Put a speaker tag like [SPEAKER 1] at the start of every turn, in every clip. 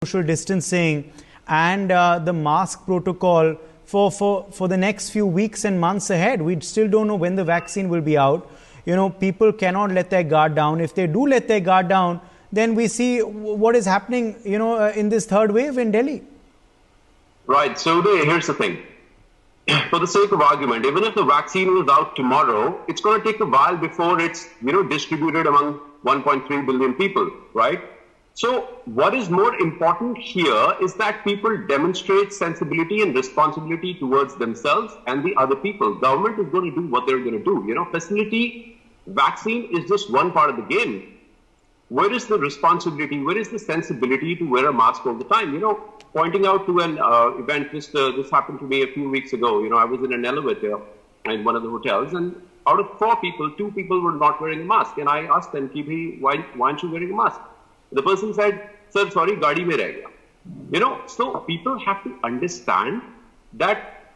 [SPEAKER 1] social distancing and the mask protocol for the next few weeks and months ahead. We still don't know when the vaccine will be out. People cannot let their guard down. If they do let their guard down, then we see what is happening, in this third wave in Delhi.
[SPEAKER 2] Right. So here's the thing. For the sake of argument, even if the vaccine was out tomorrow, it's going to take a while before it's, distributed among 1.3 billion people, right? So what is more important here is that people demonstrate sensibility and responsibility towards themselves and the other people. Government is going to do what they're going to do. Facility vaccine is just one part of the game. Where is the responsibility? Where is the sensibility to wear a mask all the time? Pointing out to an event, this happened to me a few weeks ago. I was in an elevator in one of the hotels, and out of 4 people, 2 people were not wearing a mask. And I asked them, why aren't you wearing a mask? The person said, "Sir, sorry, gaadi mein reh gaya." So people have to understand that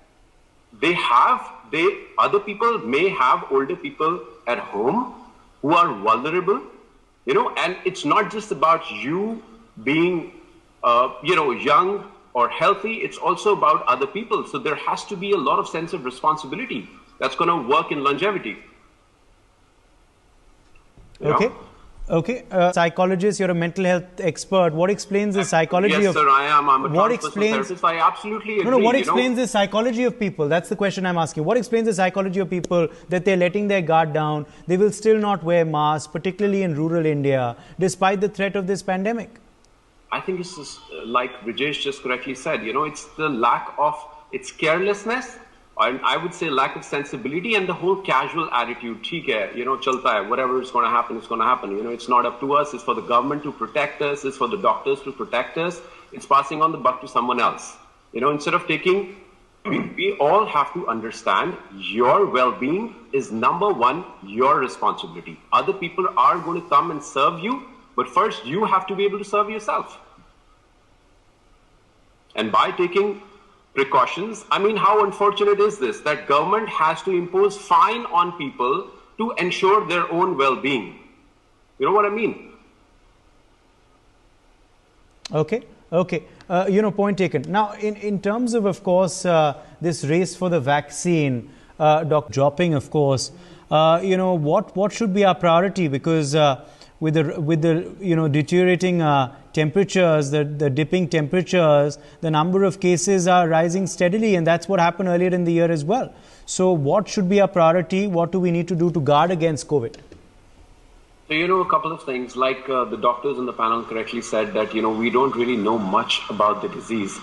[SPEAKER 2] other people may have older people at home who are vulnerable, and it's not just about you being young or healthy, it's also about other people. So there has to be a lot of sense of responsibility that's going to work in longevity.
[SPEAKER 1] Okay. Psychologist, you're a mental health expert. What explains the psychology
[SPEAKER 2] Yes, sir, I am. I'm a transpersonal therapist. I absolutely agree.
[SPEAKER 1] No, what explains the psychology of people? That's the question I'm asking. What explains the psychology of people that they're letting their guard down? They will still not wear masks, particularly in rural India, despite the threat of this pandemic.
[SPEAKER 2] I think it's just, like Rajesh just correctly said, it's the it's carelessness, and I would say lack of sensibility and the whole casual attitude. Theek hai, chalta hai, whatever is going to happen, it's going to happen. It's not up to us. It's for the government to protect us. It's for the doctors to protect us. It's passing on the buck to someone else. Instead of taking, we all have to understand your well-being is number one, your responsibility. Other people are going to come and serve you, but first you have to be able to serve yourself. And by taking precautions, how unfortunate is this, that government has to impose fine on people to ensure their own well-being. You know what I mean?
[SPEAKER 1] Okay. Point taken. Now, in terms of course, this race for the vaccine, dropping, of course, what should be our priority? Because with the deteriorating temperatures, the dipping temperatures, the number of cases are rising steadily, and that's what happened earlier in the year as well. So what should be our priority? What do we need to do to guard against COVID?
[SPEAKER 2] So, a couple of things, like the doctors in the panel correctly said that, we don't really know much about the disease.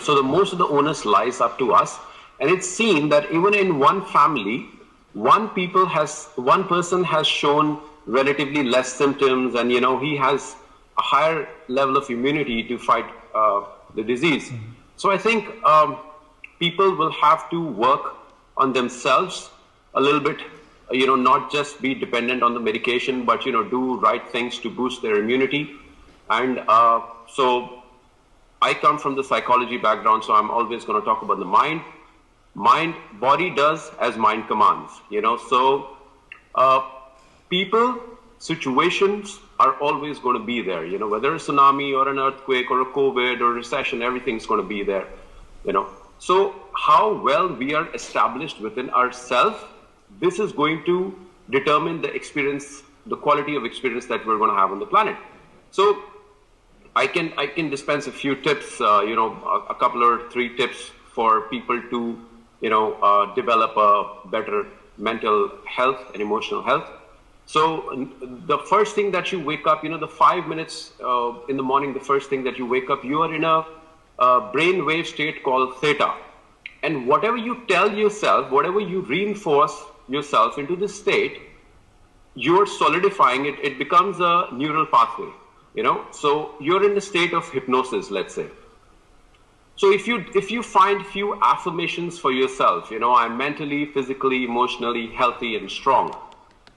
[SPEAKER 2] So most of the onus lies up to us. And it's seen that even in one family, one person has shown relatively less symptoms, and, he has a higher level of immunity to fight the disease. Mm-hmm. So I think people will have to work on themselves a little bit, not just be dependent on the medication, but, do right things to boost their immunity. And so I come from the psychology background, so I'm always going to talk about the mind. Body does as mind commands, So people, situations are always going to be there, whether a tsunami or an earthquake or a COVID or a recession, everything's going to be there, So how well we are established within ourselves, this is going to determine the quality of experience that we're going to have on the planet. So I can dispense a few tips, a couple or 3 tips for people to, develop a better mental health and emotional health. So the first thing that you wake up, the 5 minutes in the morning, the first thing that you wake up, you are in a brainwave state called theta. And whatever you tell yourself, whatever you reinforce yourself into this state, you're solidifying it. It becomes a neural pathway, So you're in a state of hypnosis, let's say. So if you find few affirmations for yourself, I'm mentally, physically, emotionally healthy and strong.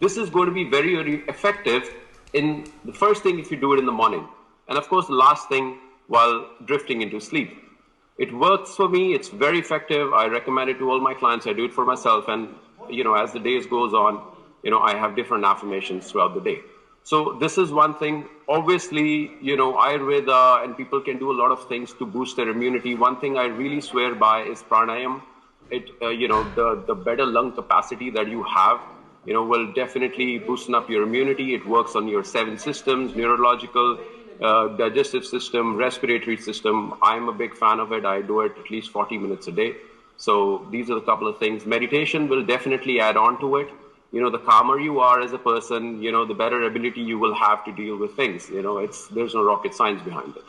[SPEAKER 2] This is going to be very, very effective in the first thing if you do it in the morning. And of course, the last thing while drifting into sleep. It works for me. It's very effective. I recommend it to all my clients. I do it for myself. And, as the days goes on, I have different affirmations throughout the day. So this is one thing. Obviously, Ayurveda and people can do a lot of things to boost their immunity. One thing I really swear by is pranayam. The better lung capacity that you have, will definitely boost up your immunity. It works on your 7 systems, neurological, digestive system, respiratory system. I'm a big fan of it. I do it at least 40 minutes a day. So these are a couple of things. Meditation will definitely add on to it. The calmer you are as a person, the better ability you will have to deal with things. There's no rocket science behind it.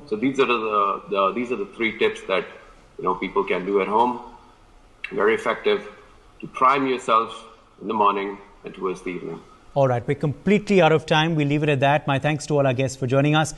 [SPEAKER 2] So these are the 3 tips that, people can do at home. Very effective to prime yourself in the morning and towards the evening.
[SPEAKER 1] All right, we're completely out of time. We'll leave it at that. My thanks to all our guests for joining us.